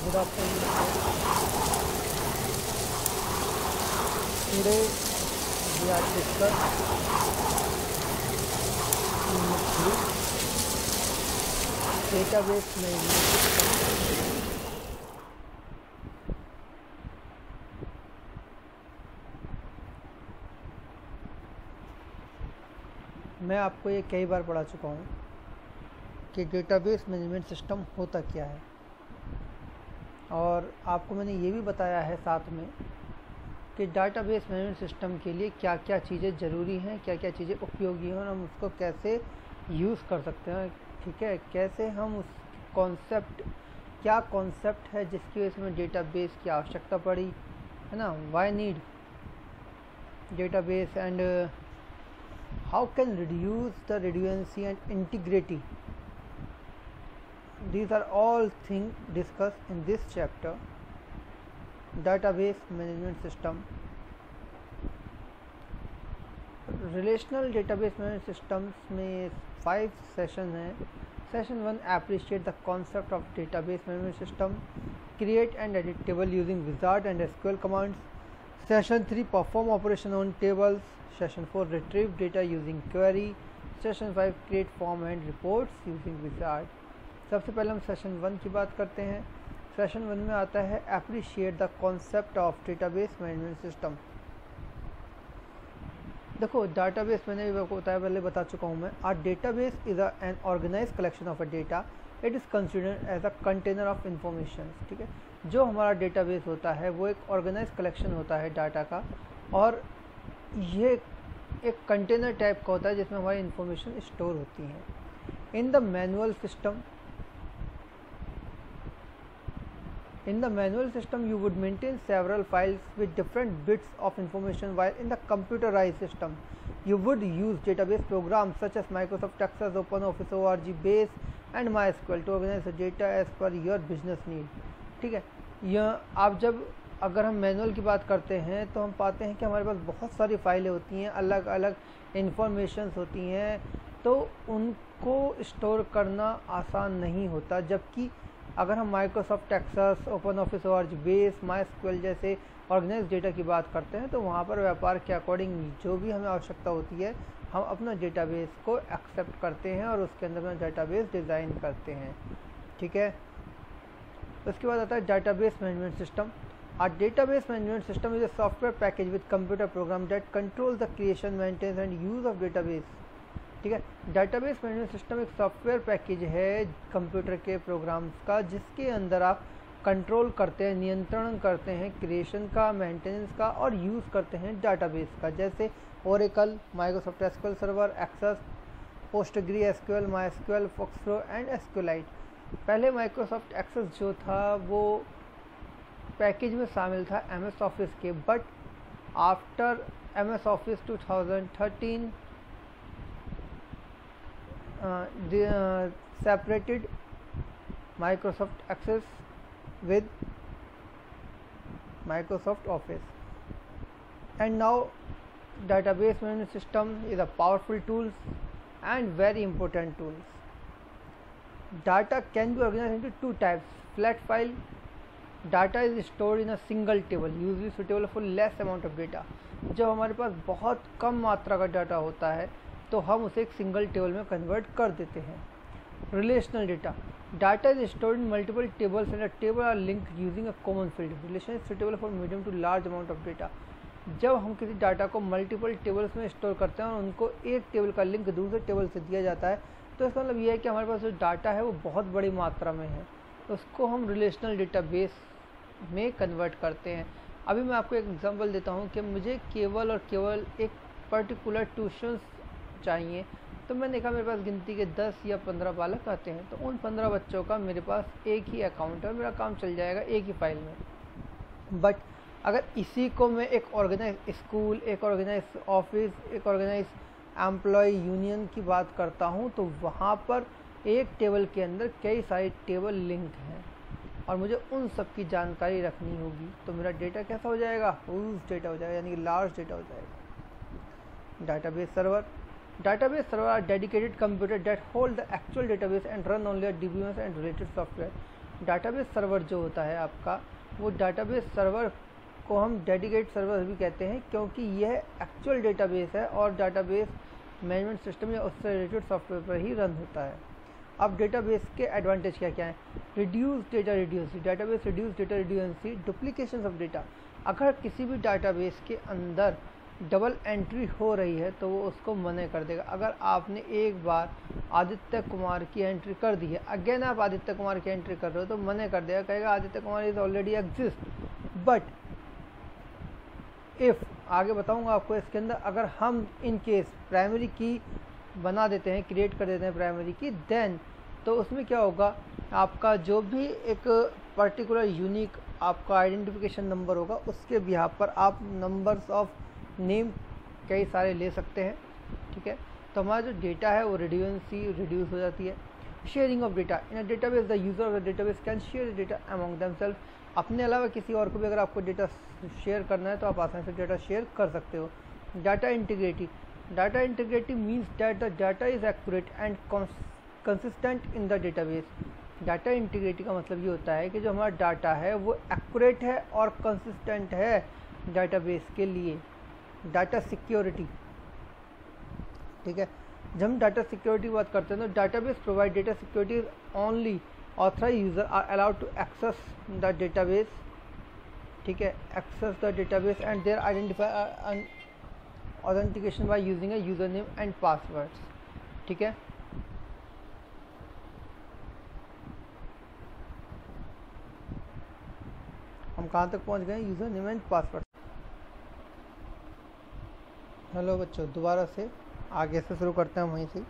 Good afternoon. Today we are discuss Unit 3 Database Management System. मैं आपको ये कई बार पढ़ा चुका हूँ कि डेटाबेस मैनेजमेंट सिस्टम होता क्या है, और आपको मैंने ये भी बताया है साथ में कि डेटाबेस मैनेजमेंट सिस्टम के लिए क्या क्या चीज़ें ज़रूरी हैं, क्या क्या चीज़ें उपयोगी हैं और हम उसको कैसे यूज़ कर सकते हैं। ठीक है, कैसे हम उस क्या कॉन्सेप्ट है जिसकी वजह से हमें डेटाबेस की आवश्यकता पड़ी, है ना, why need database and how can reduce the redundancy and integrity. These are all things discussed in this chapter, database management system. Relational database management systems में 5 सेशन हैं. Session 1 appreciate the concept of database management system, create and edit table using wizard and SQL commands. Session 3 perform operation on tables. Session 4 retrieve data using query. Session 5 create form and reports using wizard. सबसे पहले हम session 1 की बात करते हैं. Session 1 में आता है appreciate the concept of database management system. देखो, डेटाबेस मैंने भी आपको पहले बता चुका हूँ मैं. Are database is an organise collection of a data. It is considered as a container of information. ठीक है, जो हमारा डेटाबेस होता है वो एक ऑर्गेनाइज कलेक्शन होता है डाटा का, और ये एक कंटेनर टाइप का होता है जिसमें हमारी इंफॉर्मेशन स्टोर होती है. In the manual system you would maintain several files with different bits of information, while in the computerized system you would use database programs such as Microsoft Access, OpenOffice, org, Base and MySQL to organize the data as per your business need. ठीक है, यह आप जब अगर हम manual की बात करते हैं तो हम पाते हैं कि हमारे पास बहुत सारी फाइलें होती हैं, अलग अलग इंफॉर्मेशंस होती हैं, तो उनको स्टोर करना आसान नहीं होता. जबकि अगर हम Microsoft Access, open office, org, base, my जैसे ऑर्गेनाइज डेटा की बात करते हैं तो वहाँ पर व्यापार के अकॉर्डिंग जो भी हमें आवश्यकता होती है हम अपना डेटाबेस को एक्सेप्ट करते हैं और उसके अंदर में डेटाबेस डिज़ाइन करते हैं. ठीक है, उसके बाद आता है database management system. A database management system is a software package with computer program that controls the creation, maintenance and use of database. ठीक है, डेटाबेस मैनेजमेंट सिस्टम एक सॉफ्टवेयर पैकेज है कंप्यूटर के प्रोग्राम्स का जिसके अंदर आप कंट्रोल करते हैं, नियंत्रण करते हैं क्रिएशन का, मेंटेनेंस का और यूज़ करते हैं डेटाबेस का, जैसे Oracle, Microsoft SQL server, access, Postgre SQL, MySQL, FoxPro and SQLite. पहले माइक्रोसॉफ्ट एक्सेस जो था वो पैकेज में शामिल था MS ऑफिस के, but after MS office 2013 separated Microsoft Access with Microsoft Office, and now database management system is a powerful tools and very important tools. Data can be organized into two types. Flat file data is stored in a single table, usually suitable for less amount of data. जब हमारे पास बहुत कम मात्रा का data होता है तो हम उसे एक सिंगल टेबल में कन्वर्ट कर देते हैं. Relational data is stored in multiple tables and a table are linked using a common field. Relation is suitable for medium to large amount of data. जब हम किसी डाटा को मल्टीपल टेबल्स में store करते हैं और उनको एक टेबल का लिंक दूसरे टेबल से दिया जाता है तो इसका मतलब ये है कि हमारे पास जो डाटा है वो बहुत बड़ी मात्रा में है, उसको हम रिलेशनल डेटाबेस में कन्वर्ट करते हैं. अभी मैं आपको एक एग्जांपल देता हूँ कि मुझे केवल और केवल एक पर्टिकुलर ट्यूशन्स चाहिए, तो मैंने देखा मेरे पास गिनती के 10 या 15 बालक आते हैं, तो उन 15 बच्चों का मेरे पास एक ही अकाउंट है, मेरा काम चल जाएगा एक ही फाइल में. बट अगर इसी को मैं एक ऑर्गेनाइज स्कूल, एक ऑर्गेनाइज ऑफिस, एक ऑर्गेनाइज एम्प्लॉय यूनियन की बात करता हूँ तो वहाँ पर एक टेबल के अंदर कई सारे टेबल लिंक हैं और मुझे उन सब की जानकारी रखनी होगी, तो मेरा डेटा कैसा हो जाएगा, ह्यूज डेटा हो जाएगा, यानी कि लार्ज डेटा हो जाएगा. Database server are dedicated computer that hold the actual database and run only a DBMS and related software. Database server जो होता है आपका, वो डाटाबेस सर्वर को हम डेडिकेट सर्वर भी कहते हैं, क्योंकि यह एक्चुअल डेटाबेस है और डाटाबेस मैनेजमेंट सिस्टम या उससे रिलेटेड सॉफ्टवेयर पर ही रन होता है। अब डेटाबेस के एडवांटेज क्या क्या हैं? Reduce data redundancy, database reduce data redundancy, duplication of data. अगर किसी भी डाटाबेस के अंदर डबल एंट्री हो रही है तो वो उसको मना कर देगा। अगर आपने एक बार आदित्य कुमार की एंट्री कर दी है, अगेन आप आदित्य कुमार की एंट्री कर रहे हो तो मना कर देगा, कहेगा Aditya Kumar is already exist. But if आगे बताऊंगा आपको इसके अंदर, अगर हम इन केस प्राइमरी की बना देते हैं, क्रिएट कर देते हैं प्राइमरी की, देन तो उसमें क्या होगा, आपका जो भी एक पर्टिकुलर यूनिक आपका आइडेंटिफिकेशन नंबर होगा उसके बिहार पर आप नंबर्स ऑफ नेम कई सारे ले सकते हैं। ठीक है, तो हमारा जो डेटा है वो रिड्यूस हो जाती है। Sharing of data in a database, the user of the database can share data among themself. अपने अलावा किसी और को भी अगर आपको डेटा शेयर करना है तो आप आसानी से डेटा शेयर कर सकते हो। Data integrity, data integrity means that the data is accurate and consistent in the database. Data integrity का मतलब ये होता है कि जो हमारा डाटा है वो एक्यूरेट है और कंसिस्टेंट है डाटाबेस के लिए। डाटा सिक्योरिटी, ठीक है, जब हम डाटा सिक्योरिटी की बात करते हैं तो database provide data security only authorised user are allowed to access the database. ठीक है, access the database and their identify authentication by using a user name and passwords. ठीक है, हम कहाँ तक पहुँच गए? User name and password. Hello बच्चों, दोबारा से आगे से शुरू करते हैं वहीं से।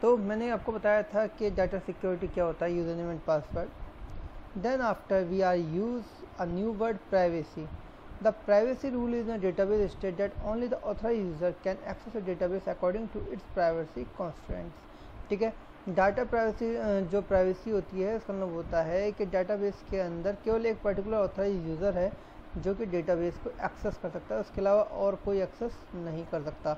तो मैंने आपको बताया था कि डाटा सिक्योरिटी क्या होता है, user name and password. Then after we are use a new word privacy. The privacy rule is in database state that only the authorised user can access a database according to its privacy constraints. ठीक है, data privacy, जो privacy होती है इसका मतलब होता है कि डाटाबेस के अंदर केवल एक पर्टिकुलर ऑथराइज्ड यूज़र है जो कि डेटाबेस को एक्सेस कर सकता है, उसके अलावा और कोई एक्सेस नहीं कर सकता।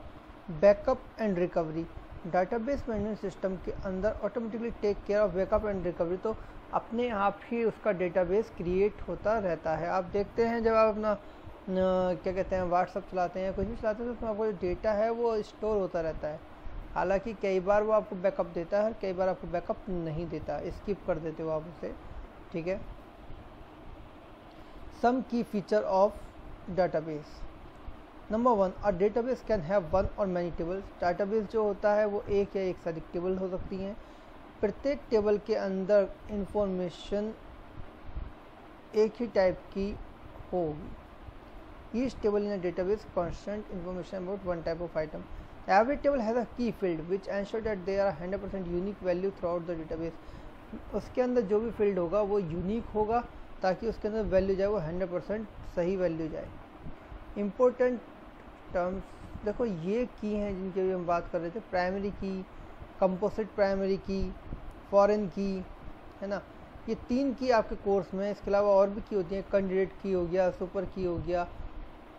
Backup and recovery, database management system के अंदर automatically take care of backup and recovery. तो अपने आप ही उसका डेटाबेस क्रिएट होता रहता है। आप देखते हैं जब आप अपना क्या कहते हैं व्हाट्सअप चलाते हैं, कुछ भी चलाते हैं, तो उसमें आपको जो डेटा है वो स्टोर होता रहता है। हालांकि कई बार वो आपको बैकअप देता है, कई बार आपको बैकअप नहीं देता, स्किप कर देते हो आप उसे। ठीक है, सम की feature of database. Number 1, a database can have one और मैनी टेबल्स। डाटाबेस जो होता है वो एक या एक से अधिक टेबल हो सकती हैं। प्रत्येक टेबल के अंदर इंफॉर्मेशन एक ही टाइप की होगी। Each table in a database constant information about one type of item. Every table has a key field which ensure that they are 100% unique value throughout the database. उसके अंदर जो भी field होगा वो unique होगा ताकि उसके अंदर वैल्यू जाए वो 100% सही वैल्यू जाए। इम्पोर्टेंट टर्म्स देखो, ये की हैं जिनकी भी हम बात कर रहे थे, प्राइमरी की, कंपोजिट प्राइमरी की, फॉरेन की, है ना। ये 3 की आपके कोर्स में, इसके अलावा और भी की होती हैं, कैंडिडेट की हो गया, सुपर की हो गया।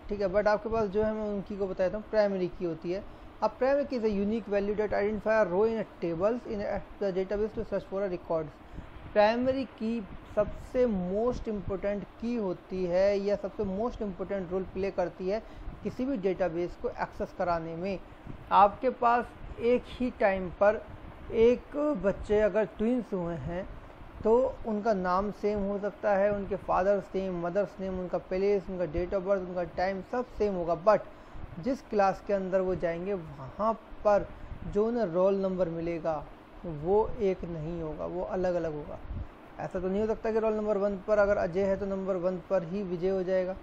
ठीक है, बट आपके पास जो है मैं उनकी को बताता हूँ, प्राइमरी की होती है। A primary key is a unique value that identify a row in a tables in the database to search for a records. Primary की सबसे मोस्ट इम्पोर्टेंट की होती है या सबसे मोस्ट इम्पोर्टेंट रोल प्ले करती है किसी भी डेटाबेस को एक्सेस कराने में। आपके पास एक ही टाइम पर एक बच्चे अगर ट्विंस हुए हैं तो उनका नाम सेम हो सकता है, उनके फादर्स नेम, मदर्स नेम, उनका प्लेस, उनका डेट ऑफ बर्थ, उनका टाइम सब सेम होगा, बट जिस क्लास के अंदर वो जाएंगे वहाँ पर जो उन्हें रोल नंबर मिलेगा वो एक नहीं होगा, वो अलग अलग होगा। ऐसा तो नहीं हो सकता कि रोल नंबर 1 पर अगर अजय है तो नंबर 1 पर ही विजय हो जाएगा,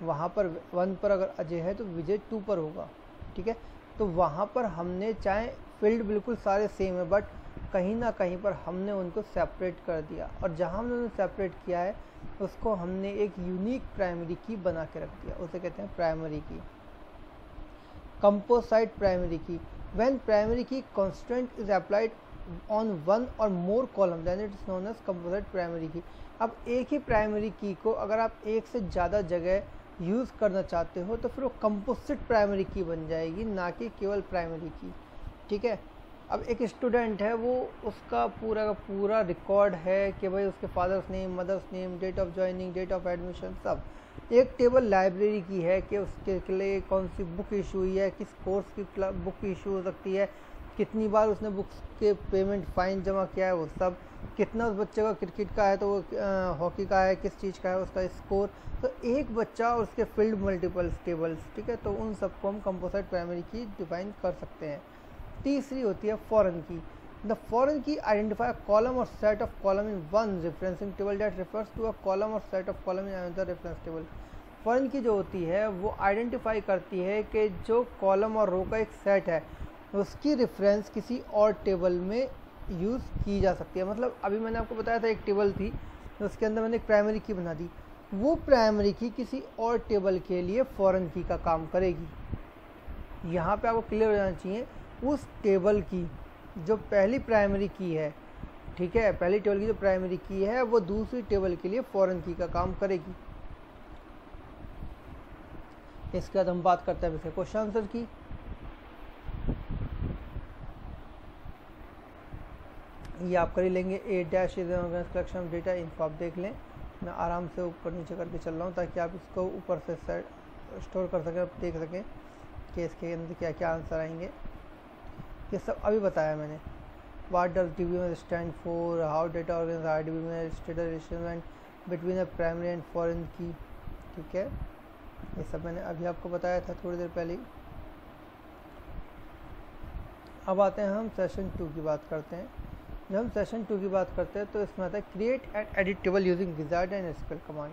वहाँ पर 1 पर अगर अजय है तो विजय 2 पर होगा। ठीक है, तो वहाँ पर हमने चाहे फील्ड बिल्कुल सारे सेम है बट कहीं ना कहीं पर हमने उनको सेपरेट कर दिया, और जहाँ हमने उन्हें सेपरेट किया है उसको हमने एक यूनिक प्राइमरी की बना के रख दिया, उसे कहते हैं प्राइमरी की। Composite primary key. When primary key constraint is applied on one or more column, then it is known as composite primary key. अब एक ही प्राइमरी की को अगर आप एक से ज़्यादा जगह यूज़ करना चाहते हो तो फिर वो कंपोजिट प्राइमरी की बन जाएगी, ना कि केवल प्राइमरी की। ठीक है, अब एक स्टूडेंट है, वो उसका पूरा का पूरा रिकॉर्ड है कि भाई उसके father's name, mother's name, date of joining, date of admission, सब एक टेबल लाइब्रेरी की है कि उसके लिए कौन सी बुक इशू हुई है, किस कोर्स की बुक इशू हो सकती है, कितनी बार उसने बुक्स के पेमेंट फाइन जमा किया है, वो सब, कितना उस बच्चे का क्रिकेट का है तो वो हॉकी का है, किस चीज़ का है उसका स्कोर, तो एक बच्चा और उसके फील्ड मल्टीपल टेबल्स, ठीक है। तो उन सबको हम कंपोजिट प्राइमरी की डिफाइन कर सकते हैं। तीसरी होती है foreign key. The foreign key identify column और set of column in one referencing table that refers to a column और set of column in another reference table. Foreign key जो होती है वो आइडेंटिफाई करती है कि जो कॉलम और रो का एक सेट है उसकी रेफरेंस किसी और टेबल में यूज़ की जा सकती है। मतलब अभी मैंने आपको बताया था एक टेबल थी, उसके अंदर मैंने एक प्राइमरी की बना दी, वो प्राइमरी की किसी और टेबल के लिए फॉरेन की का काम करेगी। यहाँ पे आपको क्लियर हो जाना चाहिए, उस टेबल की जो पहली प्राइमरी की है, ठीक है, पहली टेबल की जो प्राइमरी की है वो दूसरी टेबल के लिए फॉरेन की का काम करेगी। इसके बाद हम बात करते हैं वैसे क्वेश्चन आंसर की। ये आप कर ही लेंगे। A dash is collection of data इनको आप देख लें, मैं आराम से ऊपर नीचे करके चल रहा हूँ ताकि आप इसको ऊपर से स्टोर कर सकें, आप देख सकें कि इसके अंदर क्या क्या आंसर आएंगे। ये सब अभी बताया मैंने। What does DBMS stand for, how data organize are DBMS, status relationship between a primary and foreign key, ठीक है, ये सब मैंने अभी आपको बताया था थोड़ी देर पहले। अब आते हैं हम सेशन 2 की बात करते हैं। जब हम सेशन 2 की बात करते हैं तो इसमें आता है create and edit table using wizard and SQL command,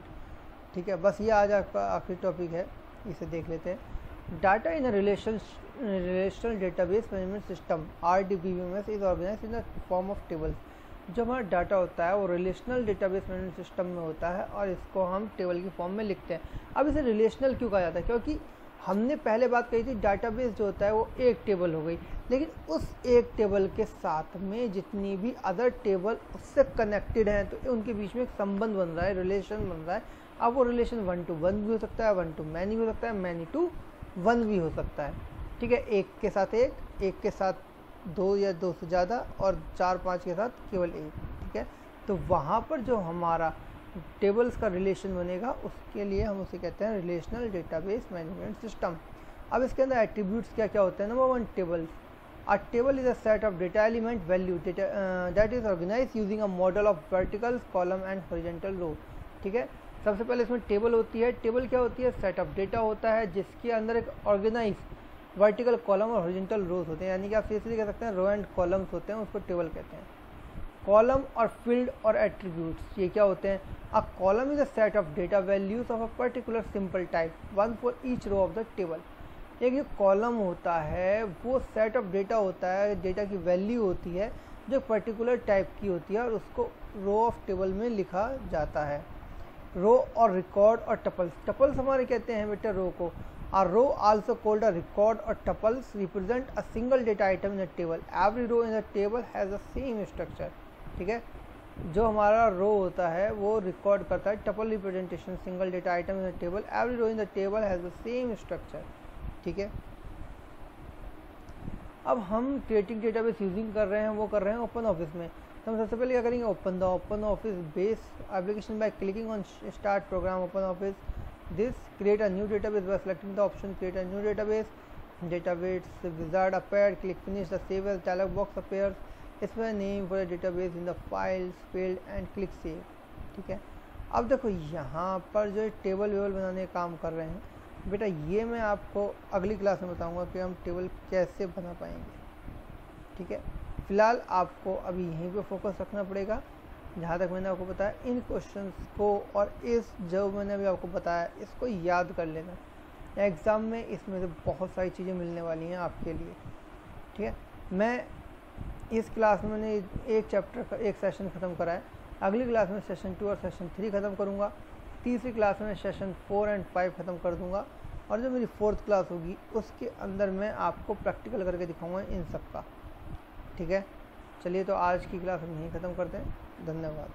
ठीक है। बस ये आज आपका आखिरी टॉपिक है, इसे देख लेते हैं। Data in a relational database management system RDBMS is organised in the form of tables. जो हमारा डाटा होता है वो रिलेशनल डेटाबेस मैनेजमेंट सिस्टम में होता है और इसको हम टेबल की फॉर्म में लिखते हैं। अब इसे रिलेशनल क्यों कहा जाता है, क्योंकि हमने पहले बात कही थी डाटाबेस जो होता है वो एक टेबल हो गई, लेकिन उस एक टेबल के साथ में जितनी भी अदर टेबल उससे कनेक्टेड हैं तो उनके बीच में एक संबंध बन रहा है, रिलेशन बन रहा है। अब वो रिलेशन 1 to 1 भी हो सकता है, 1 to many भी हो सकता है, many to 1 भी हो सकता है, ठीक है। एक के साथ एक के साथ 2 या 2 से ज़्यादा और 4-5 के साथ केवल एक, ठीक है। तो वहाँ पर जो हमारा टेबल्स का रिलेशन बनेगा उसके लिए हम उसे कहते हैं रिलेशनल डेटाबेस मैनेजमेंट सिस्टम। अब इसके अंदर एट्रीब्यूट्स क्या क्या होते हैं। Number 1, tables. A table is a set of data element value that is organise using a model of vertical column and horizontal row, ठीक है। सबसे पहले इसमें टेबल होती है। टेबल क्या होती है, सेट ऑफ डेटा होता है जिसके अंदर एक ऑर्गेनाइज वर्टिकल कॉलम और हॉरिजॉन्टल रोज होते हैं, यानी कि आप सीधे कह सकते हैं रो एंड कॉलम्स होते हैं, उसको टेबल कहते हैं। कॉलम और फील्ड और एट्रीब्यूट्स ये क्या होते हैं। A column is a set of data values of a particular simple type, 1 for each row of the table. एक जो कॉलम होता है वो सेट ऑफ डेटा होता है, डेटा की वैल्यू होती है जो पर्टिकुलर टाइप की होती है और उसको रो ऑफ टेबल में लिखा जाता है। रो और रिकॉर्ड और टपल्स। टपल्स हमारे कहते हैं बेटा रो को। A row also called a record or tuples represent a single data item in a table. Every row in the table has the same structure, ठीक है। जो हमारा रो होता है वो रिकॉर्ड करता है tuple representation single data item in the table. Every row in the table has the same structure, ठीक है। अब हम क्रिएटिंग डेटाबेस यूजिंग कर रहे हैं, वो कर रहे हैं ओपन ऑफिस में। तो हम सबसे पहले क्या करेंगे, open office base application by clicking on start programme open office. This create a new database by selecting the option create a new database wizard appeared, click finish, the save as dialog box appears, इसमें name for the database in the files field and click save, ठीक है। अब देखो यहाँ पर जो table वेबल बनाने का काम कर रहे हैं बेटा, ये मैं आपको अगली क्लास में बताऊंगा कि हम टेबल कैसे बना पाएंगे, ठीक है। फिलहाल आपको अभी यहीं पे फोकस रखना पड़ेगा। जहाँ तक मैंने आपको बताया इन क्वेश्चंस को और इस जो मैंने अभी आपको बताया इसको याद कर लेना। एग्ज़ाम में इसमें से बहुत सारी चीज़ें मिलने वाली हैं आपके लिए, ठीक है। मैं इस क्लास में मैंने एक चैप्टर का एक सेशन ख़त्म करा है, अगली क्लास में सेशन 2 और सेशन 3 ख़त्म करूँगा। तीसरी क्लास में सेशन 4 और 5 ख़त्म कर दूँगा और जो मेरी 4th क्लास होगी उसके अंदर मैं आपको प्रैक्टिकल करके दिखाऊँगा इन सब का, ठीक है। चलिए तो आज की क्लास हम यहीं ख़त्म करते हैं। धन्यवाद।